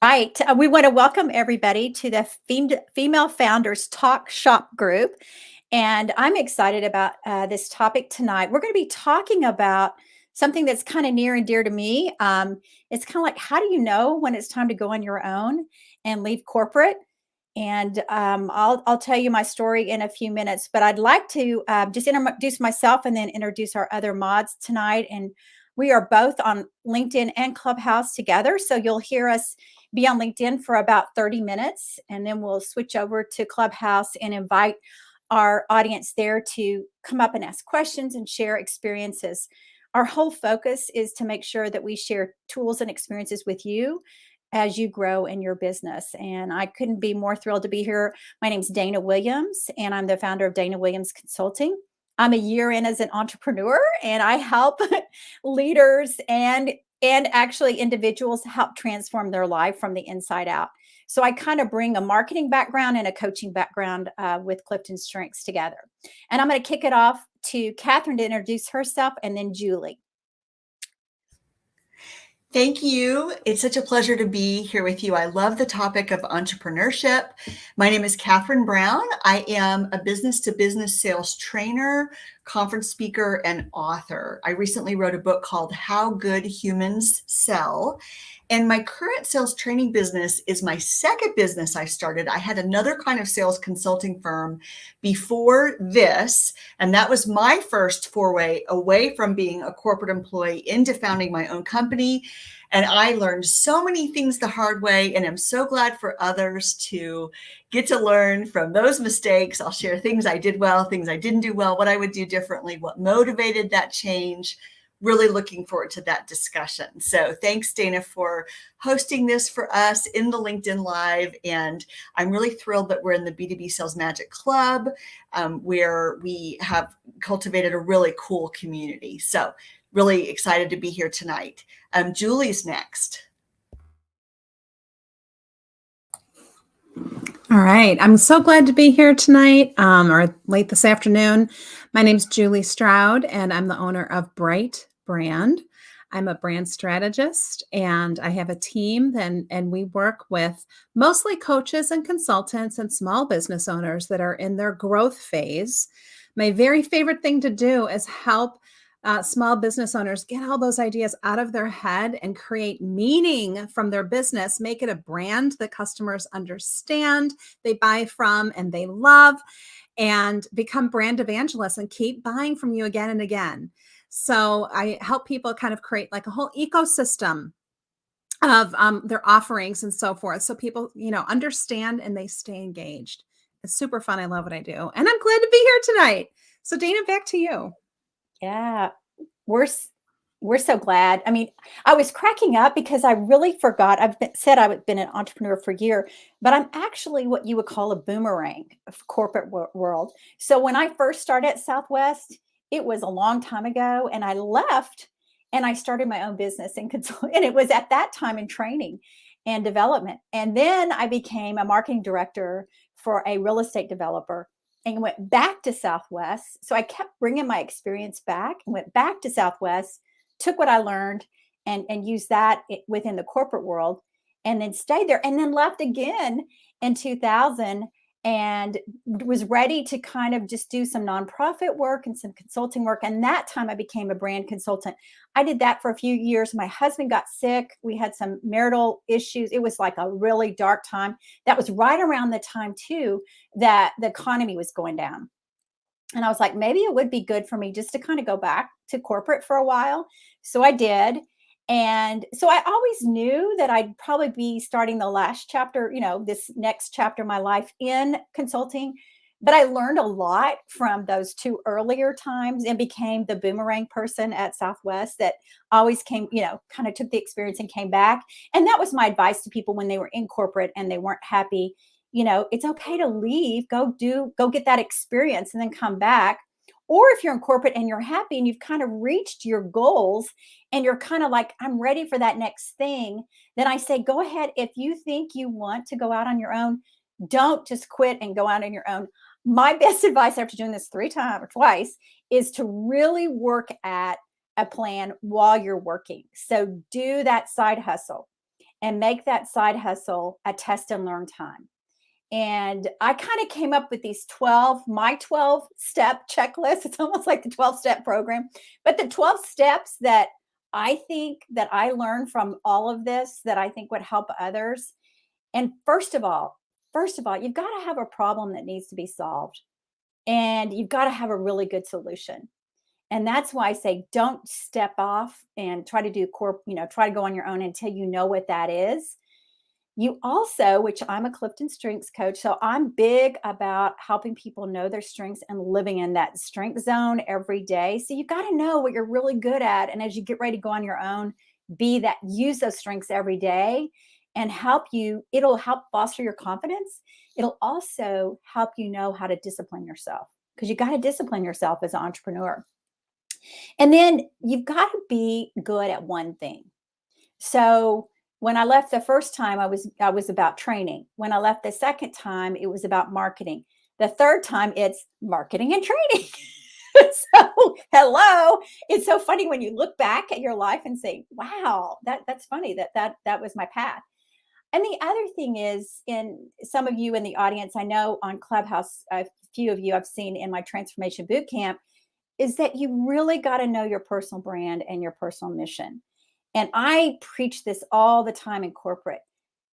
Right. We want to welcome everybody to the Female Founders Talk Shop group. And I'm excited about this topic tonight. We're going to be talking about something that's kind of near and dear to me. It's kind of like, how do you know when it's time to go on your own and leave corporate? And I'll tell you my story in a few minutes, but I'd like to just introduce myself and then introduce our other mods tonight. And we are both on LinkedIn and Clubhouse together. So you'll hear us be on LinkedIn for about 30 minutes, and then we'll switch over to Clubhouse and invite our audience there to come up and ask questions and share experiences. Our whole focus is to make sure that we share tools and experiences with you as you grow in your business. And I couldn't be more thrilled to be here. My name's Dana Williams, and I'm the founder of Dana Williams Consulting. I'm a year in as an entrepreneur, and I help leaders and actually individuals help transform their life from the inside out. So I kind of bring a marketing background and a coaching background with Clifton Strengths together. And I'm going to kick it off to Catherine to introduce herself, and then Julie. Thank you. It's such a pleasure to be here with you. I love the topic of entrepreneurship. My name is Catherine Brown. I am a business-to-business sales trainer, conference speaker, and author. I recently wrote a book called How Good Humans Sell. And my current sales training business is my second business I started. I had another kind of sales consulting firm before this, and that was my first foray away from being a corporate employee into founding my own company. And I learned so many things the hard way, and I'm so glad for others to get to learn from those mistakes. I'll share things I did well, things I didn't do well, what I would do differently, what motivated that change. Really looking forward to that discussion. So thanks, Dana, for hosting this for us in the LinkedIn Live. And I'm really thrilled that we're in the B2B Sales Magic Club, where we have cultivated a really cool community. So really excited to be here tonight. Julie's next. All right. I'm so glad to be here tonight or late this afternoon. My name's Julie Stroud, and I'm the owner of Bright Brand. I'm a brand strategist, and I have a team, and we work with mostly coaches and consultants and small business owners that are in their growth phase. My very favorite thing to do is help small business owners get all those ideas out of their head and create meaning from their business, make it a brand that customers understand, they buy from, and they love, and become brand evangelists and keep buying from you again and again. So I help people kind of create like a whole ecosystem of their offerings and so forth. So people, understand and they stay engaged. It's super fun. I love what I do. And I'm glad to be here tonight. So Dana, back to you. Yeah, we're so glad. I mean, I was cracking up because I really forgot. Said I've been an entrepreneur for a year, but I'm actually what you would call a boomerang of corporate world. So when I first started at Southwest, it was a long time ago, and I left and I started my own business and consult. And it was at that time in training and development. And then I became a marketing director for a real estate developer and went back to Southwest. So I kept bringing my experience back and went back to Southwest, took what I learned and used that within the corporate world, and then stayed there and then left again in 2000 and was ready to kind of just do some nonprofit work and some consulting work. And that time I became a brand consultant. I did that for a few years. My husband got sick. We had some marital issues. It was like a really dark time. That was right around the time too that the economy was going down. And I was like, maybe it would be good for me just to kind of go back to corporate for a while. So I did. And so I always knew that I'd probably be starting the last chapter, this next chapter of my life in consulting. But I learned a lot from those two earlier times and became the boomerang person at Southwest that always came, kind of took the experience and came back. And that was my advice to people when they were in corporate and they weren't happy. It's okay to leave, go get that experience and then come back. Or if you're in corporate and you're happy and you've kind of reached your goals and you're kind of like, I'm ready for that next thing, then I say, go ahead. If you think you want to go out on your own, don't just quit and go out on your own. My best advice after doing this 3 times or twice is to really work at a plan while you're working. So do that side hustle. and make that side hustle a test and learn time. And I kind of came up with these 12 step checklist. It's almost like the 12-step program, but the 12 steps that I think that I learned from all of this that I think would help others. And first of all, you've got to have a problem that needs to be solved, and you've got to have a really good solution. And that's why I say don't step off and try to do try to go on your own until you know what that is. You also, which I'm a Clifton Strengths coach, so I'm big about helping people know their strengths and living in that strength zone every day. So you got to know what you're really good at. And as you get ready to go on your own, use those strengths every day and it'll help foster your confidence. It'll also help you know how to discipline yourself, because you got to discipline yourself as an entrepreneur. And then you've got to be good at one thing. So when I left the first time, I was about training. When I left the second time, it was about marketing. The third time, it's marketing and training. So, hello. It's so funny when you look back at your life and say, wow, that's funny that was my path. And the other thing is, in some of you in the audience, I know on Clubhouse, a few of you I've seen in my transformation boot camp, is that you really got to know your personal brand and your personal mission. And I preach this all the time in corporate.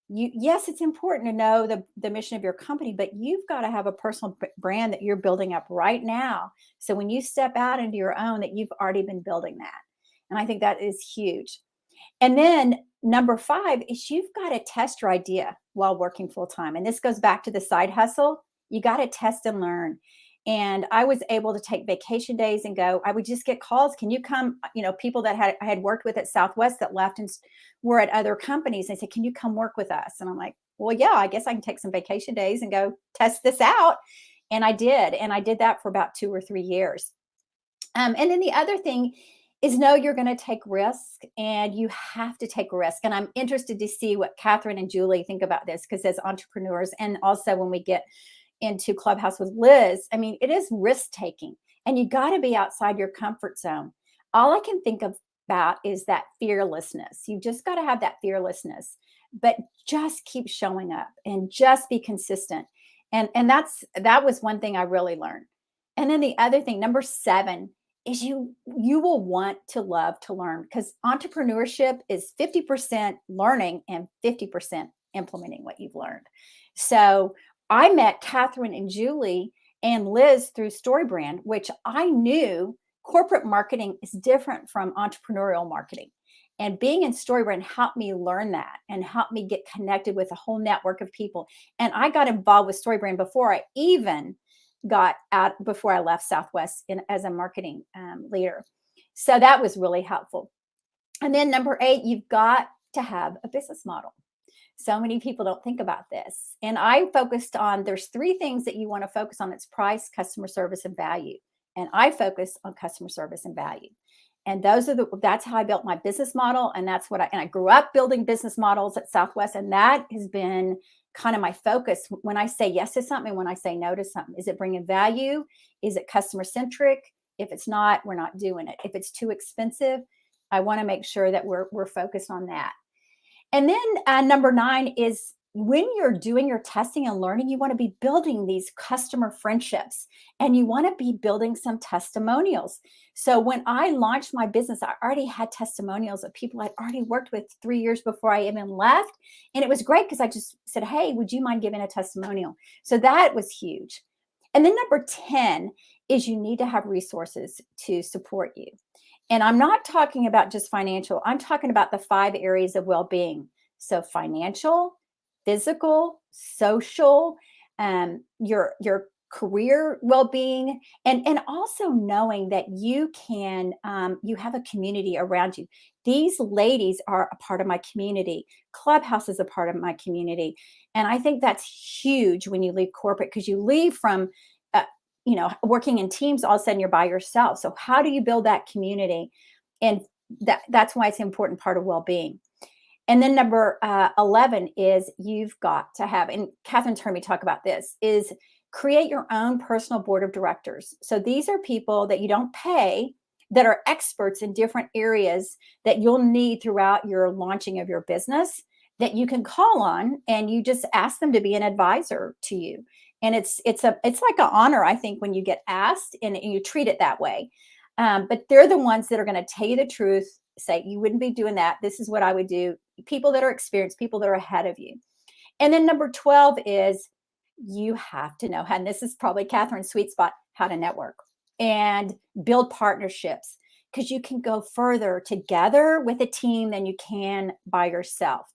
Yes, it's important to know the mission of your company, but you've got to have a personal brand that you're building up right now. So when you step out into your own, that you've already been building that. And I think that is huge. And then number 5 is you've got to test your idea while working full time. And this goes back to the side hustle. You got to test and learn. And I was able to take vacation days and go. I would just get calls. Can you come? People that I had worked with at Southwest that left and were at other companies. They said, can you come work with us? And I'm like, well, yeah, I guess I can take some vacation days and go test this out. And I did. And I did that for about 2 or 3 years. And then the other thing is know you're going to take risk, and you have to take risk. And I'm interested to see what Catherine and Julie think about this, because as entrepreneurs, and also when we get into Clubhouse with Liz, I mean, it is risk taking, and you got to be outside your comfort zone. All I can think about is that fearlessness. You just got to have that fearlessness, but just keep showing up and just be consistent. And that was one thing I really learned. And then the other thing, number 7, is you will want to love to learn, because entrepreneurship is 50% learning and 50% implementing what you've learned. So I met Catherine and Julie and Liz through StoryBrand, which I knew corporate marketing is different from entrepreneurial marketing. And being in StoryBrand helped me learn that and helped me get connected with a whole network of people. And I got involved with StoryBrand before I left Southwest as a marketing leader. So that was really helpful. And then number 8, you've got to have a business model. So many people don't think about this. And I focused on, there's 3 things that you want to focus on. It's price, customer service, and value. And I focus on customer service and value. And that's how I built my business model. And I grew up building business models at Southwest. And that has been kind of my focus when I say yes to something, when I say no to something. Is it bringing value? Is it customer centric? If it's not, we're not doing it. If it's too expensive, I want to make sure that we're focused on that. And then number 9 is, when you're doing your testing and learning, you want to be building these customer friendships, and you want to be building some testimonials. So when I launched my business, I already had testimonials of people I'd already worked with 3 years before I even left. And it was great because I just said, hey, would you mind giving a testimonial? So that was huge. And then number 10 is, you need to have resources to support you. And I'm not talking about just financial. I'm talking about the 5 areas of well-being. So financial, physical, social, your career well-being, and also knowing that you have a community around you. These ladies are a part of my community. Clubhouse is a part of my community. And I think that's huge when you leave corporate, because you leave from working in teams, all of a sudden you're by yourself. So how do you build that community? And that's why it's an important part of well-being. And then number 11 is, you've got to have, and Catherine's heard me talk about this, is create your own personal board of directors. So these are people that you don't pay, that are experts in different areas that you'll need throughout your launching of your business. that you can call on, and you just ask them to be an advisor to you. And it's like an honor, I think, when you get asked and you treat it that way. But they're the ones that are going to tell you the truth, say, you wouldn't be doing that. This is what I would do. People that are experienced, people that are ahead of you. And then number 12 is you have to know, and this is probably Catherine's sweet spot, how to network and build partnerships, because you can go further together with a team than you can by yourself.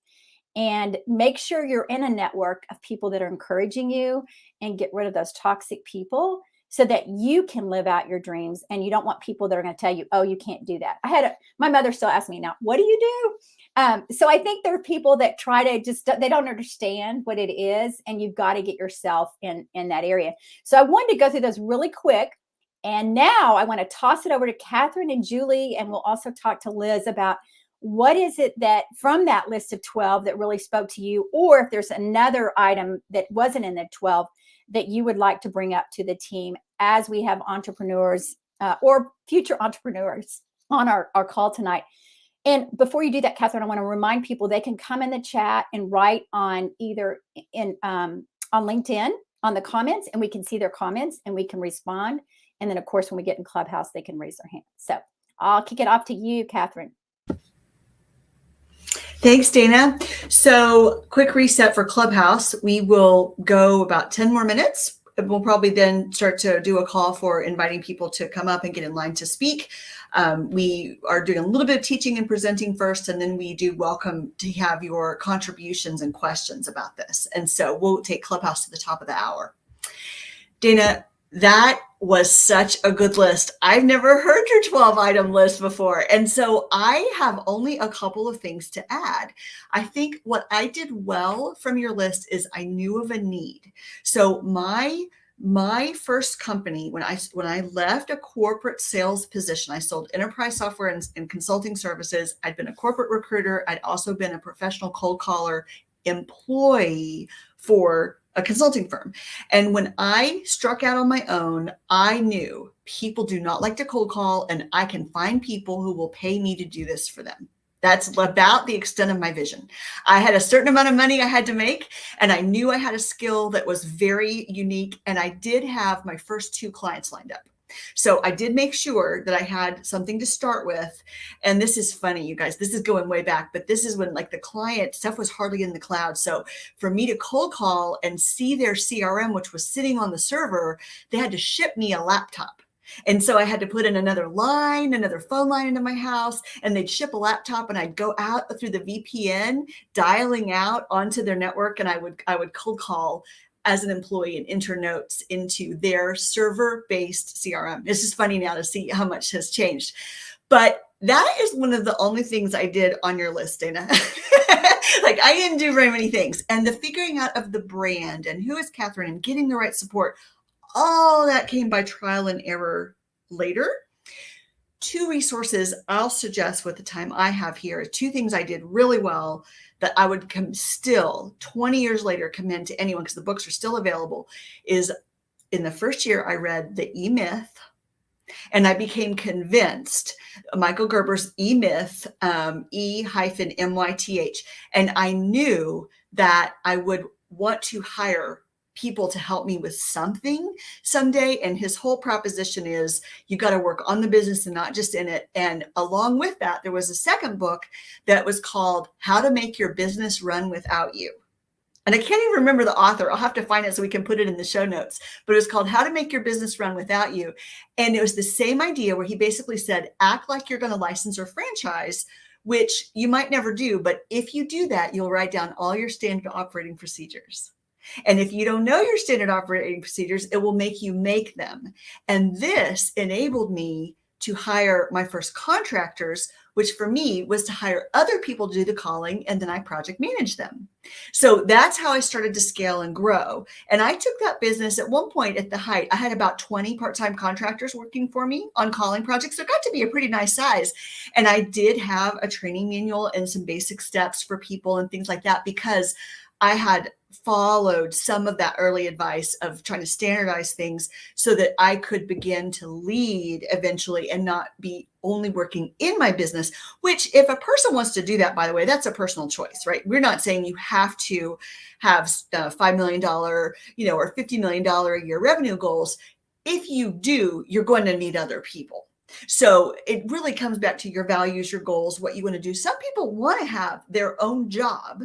And make sure you're in a network of people that are encouraging you, and get rid of those toxic people so that you can live out your dreams. And you don't want people that are going to tell you, oh, you can't do that. My mother still asks me now, what do you do? So I think there are people that try to they don't understand what it is, and you've got to get yourself in that area. So I wanted to go through those really quick. And now I want to toss it over to Catherine and Julie, and we'll also talk to Liz about what is it that from that list of 12 that really spoke to you, or if there's another item that wasn't in the 12 that you would like to bring up to the team as we have entrepreneurs or future entrepreneurs on our call tonight. And before you do that, Catherine, I want to remind people they can come in the chat and write on either on LinkedIn on the comments, and we can see their comments and we can respond. And then, of course, when we get in Clubhouse, they can raise their hand. So I'll kick it off to you, Catherine. Thanks, Dana. So quick reset for Clubhouse. We will go about 10 more minutes. We'll probably then start to do a call for inviting people to come up and get in line to speak. We are doing a little bit of teaching and presenting first, and then we do welcome to have your contributions and questions about this. And so we'll take Clubhouse to the top of the hour. Dana, that was such a good list. I've never heard your 12 item list before. And so I have only a couple of things to add. I think what I did well from your list is I knew of a need. So my first company, when I left a corporate sales position, I sold enterprise software and consulting services. I'd been a corporate recruiter. I'd also been a professional cold caller employee for a consulting firm. And when I struck out on my own, I knew people do not like to cold call, and I can find people who will pay me to do this for them. That's about the extent of my vision. I had a certain amount of money I had to make, and I knew I had a skill that was very unique. And I did have my first 2 clients lined up. So I did make sure that I had something to start with. And this is funny, you guys, this is going way back, but this is when like the client stuff was hardly in the cloud. So for me to cold call and see their CRM, which was sitting on the server, they had to ship me a laptop. And so I had to put in another phone line into my house, and they'd ship a laptop, and I'd go out through the VPN, dialing out onto their network, and I would cold call as an employee and enter notes into their server-based CRM. It's just funny now to see how much has changed. But that is one of the only things I did on your list, Dana. Like I didn't do very many things. And the figuring out of the brand and who is Catherine and getting the right support, all that came by trial and error later. 2 resources I'll suggest with the time I have here, 2 things I did really well that I would still 20 years later commend to anyone, because the books are still available, is in the first year I read The E-Myth, and I became convinced, Michael Gerber's E-Myth, E-MYTH, and I knew that I would want to hire people to help me with something someday. And his whole proposition is you got to work on the business and not just in it. And along with that, there was a second book that was called How to Make Your Business Run Without You. And I can't even remember the author. I'll have to find it so we can put it in the show notes. But it was called How to Make Your Business Run Without You. And it was the same idea where he basically said, act like you're going to license or franchise, which you might never do. But if you do that, you'll write down all your standard operating procedures. And if you don't know your standard operating procedures, it will make you make them. And this enabled me to hire my first contractors, which for me was to hire other people to do the calling, and then I project manage them. So that's how I started to scale and grow. And I took that business at one point at the height. I had about 20 part-time contractors working for me on calling projects. So it got to be a pretty nice size. And I did have a training manual and some basic steps for people and things like that, because I had followed some of that early advice of trying to standardize things so that I could begin to lead eventually and not be only working in my business, which if a person wants to do that, by the way, that's a personal choice, right? We're not saying you have to have $5 million, or $50 million a year revenue goals. If you do, you're going to need other people. So it really comes back to your values, your goals, what you want to do. Some people want to have their own job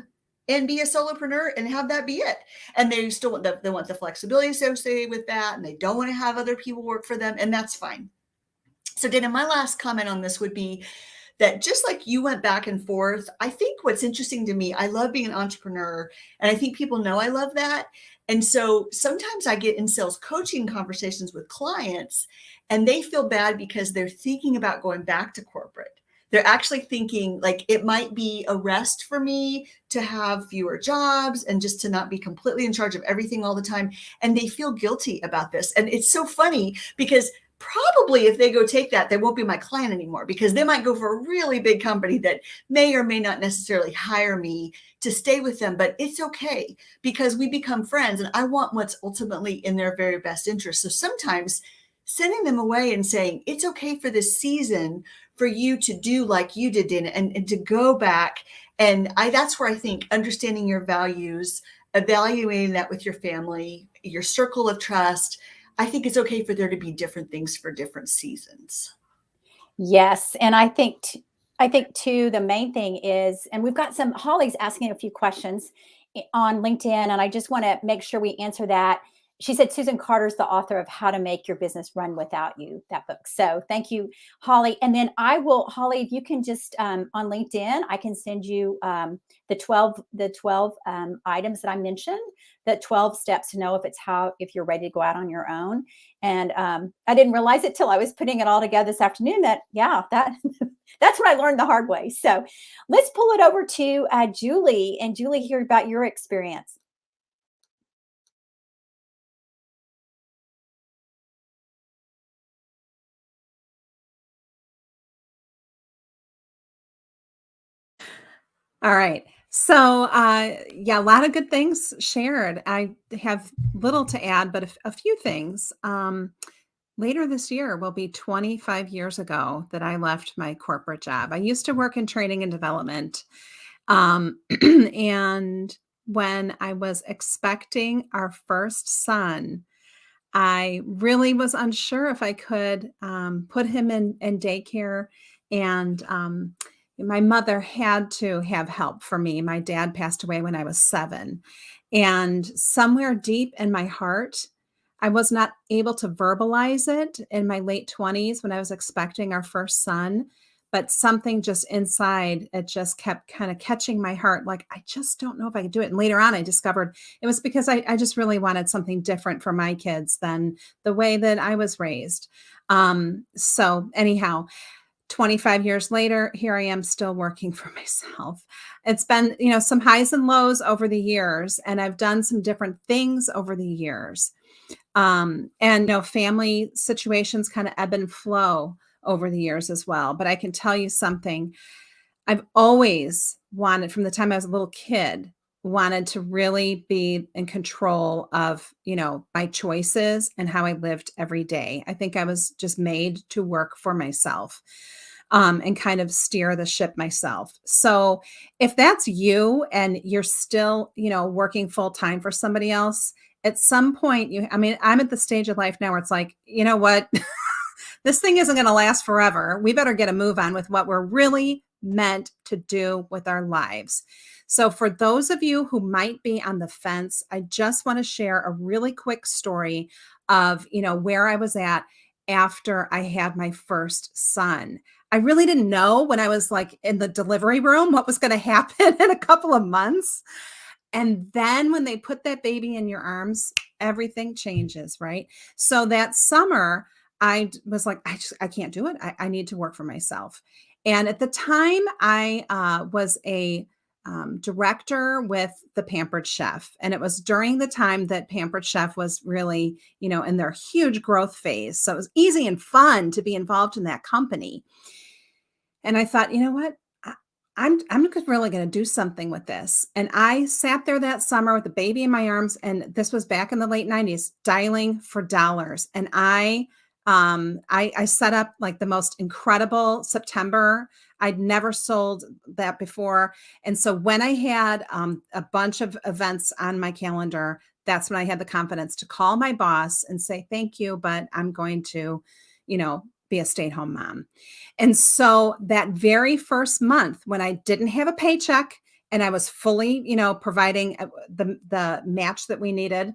and be a solopreneur and have that be it. And they still want the flexibility associated with that. And they don't want to have other people work for them. And that's fine. So Dana, my last comment on this would be that just like you went back and forth, I think what's interesting to me, I love being an entrepreneur, and I think people know I love that. And so sometimes I get in sales coaching conversations with clients and they feel bad because they're thinking about going back to corporate. They're actually thinking like it might be a rest for me to have fewer jobs and just to not be completely in charge of everything all the time. And they feel guilty about this. And it's so funny because probably if they go take that, they won't be my client anymore, because they might go for a really big company that may or may not necessarily hire me to stay with them. But it's okay because we become friends and I want what's ultimately in their very best interest. So sometimes sending them away and saying, it's okay for this season for you to do like you did, Dana, and to go back. And that's where I think understanding your values, evaluating that with your family, your circle of trust, I think it's okay for there to be different things for different seasons. Yes. And I think too, the main thing is, and we've got Holly's asking a few questions on LinkedIn, and I just want to make sure we answer that. She said Susan Carter's the author of How to Make Your Business Run Without You, that book. So thank you, Holly. And then Holly, if you can just on LinkedIn, I can send you the 12 items that I mentioned, the 12 steps to know if you're ready to go out on your own. And I didn't realize it till I was putting it all together this afternoon that that's what I learned the hard way. So let's pull it over to Julie, and Julie, hear about your experience. All right. So, yeah, a lot of good things shared. I have little to add, but a few things. Later this year will be 25 years ago that I left my corporate job. I used to work in training and development. And when I was expecting our first son, I really was unsure if I could put him in daycare. And my mother had to have help for me. My dad passed away when I was 7. And somewhere deep in my heart, I was not able to verbalize it in my late 20s when I was expecting our first son. But something just inside, it just kept kind of catching my heart. Like, I just don't know if I could do it. And later on, I discovered it was because I just really wanted something different for my kids than the way that I was raised. So anyhow, 25 years later, here I am still working for myself. It's been, some highs and lows over the years, and I've done some different things over the years. And family situations kind of ebb and flow over the years as well. But I can tell you something. I've always wanted, from the time I was a little kid, wanted to really be in control of, my choices and how I lived every day. I think I was just made to work for myself, and kind of steer the ship myself. So if that's you and you're still, working full time for somebody else, at some point I'm at the stage of life now where it's like, you know what? This thing isn't going to last forever. We better get a move on with what we're really meant to do with our lives. So for those of you who might be on the fence, I just want to share a really quick story of, where I was at after I had my first son. I really didn't know when I was like in the delivery room what was going to happen in a couple of months. And then when they put that baby in your arms, everything changes, right? So that summer, I was like, I can't do it. I need to work for myself. And at the time, I was a director with the Pampered Chef. And it was during the time that Pampered Chef was really, in their huge growth phase. So it was easy and fun to be involved in that company. And I thought, you know what? I'm really going to do something with this. And I sat there that summer with the baby in my arms, and this was back in the late 90s, dialing for dollars. And I set up like the most incredible September. I'd never sold that before. And so when I had a bunch of events on my calendar, that's when I had the confidence to call my boss and say, thank you, but I'm going to, be a stay-at-home mom. And so that very first month when I didn't have a paycheck and I was fully, providing the match that we needed,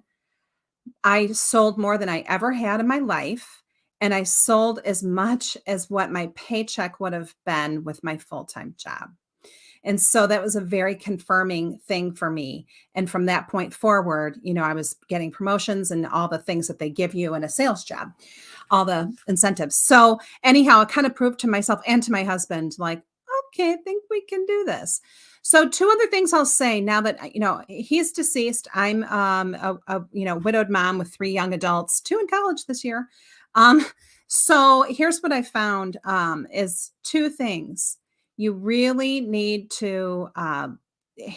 I sold more than I ever had in my life. And I sold as much as what my paycheck would have been with my full-time job. And so that was a very confirming thing for me. And from that point forward, I was getting promotions and all the things that they give you in a sales job, all the incentives. So anyhow, it kind of proved to myself and to my husband, like, okay, I think we can do this. So two other things I'll say now that, he's deceased. I'm a widowed mom with 3 young adults, 2 in college this year. So here's what I found is 2 things. You really need to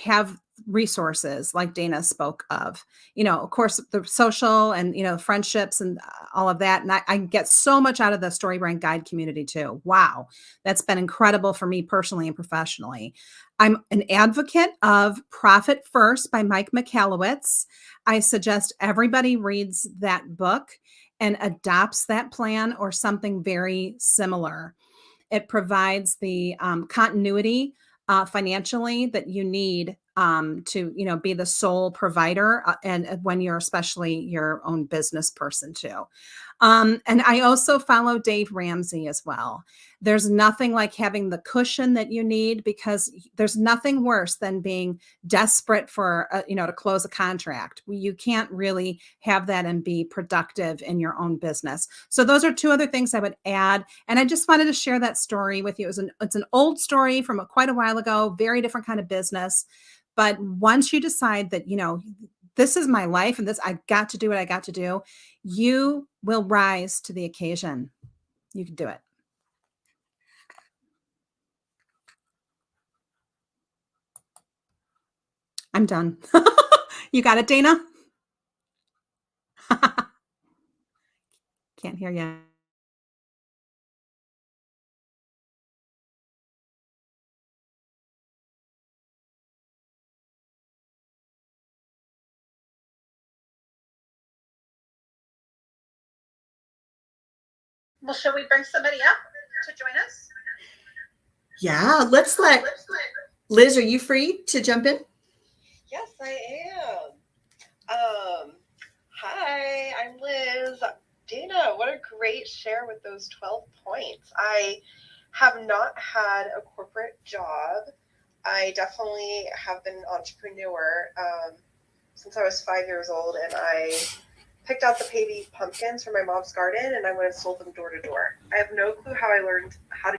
have resources like Dana spoke of, of course, the social and, friendships and all of that. And I get so much out of the Story Brand Guide community too. Wow. That's been incredible for me personally and professionally. I'm an advocate of Profit First by Mike Michalowicz. I suggest everybody reads that book and adopts that plan or something very similar. It provides the continuity financially that you need to, be the sole provider, and when you're especially your own business person too. And I also follow Dave Ramsey as well. There's nothing like having the cushion that you need, because there's nothing worse than being desperate for, to close a contract. You can't really have that and be productive in your own business. So those are 2 other things I would add. And I just wanted to share that story with you. It's an old story from quite a while ago, very different kind of business. But once you decide that, this is my life and I got to do what I got to do, you will rise to the occasion. You can do it. I'm done. You got it, Dana? Can't hear you. Well, shall we bring somebody up to join us? Yeah, let's let Liz, are you free to jump in? Yes, I am. Hi, I'm Liz. Dana, what a great share with those 12 points. I have not had a corporate job. I definitely have been an entrepreneur since I was 5 years old, and I picked out the baby pumpkins from my mom's garden and I went and sold them door to door. I have no clue how I learned how to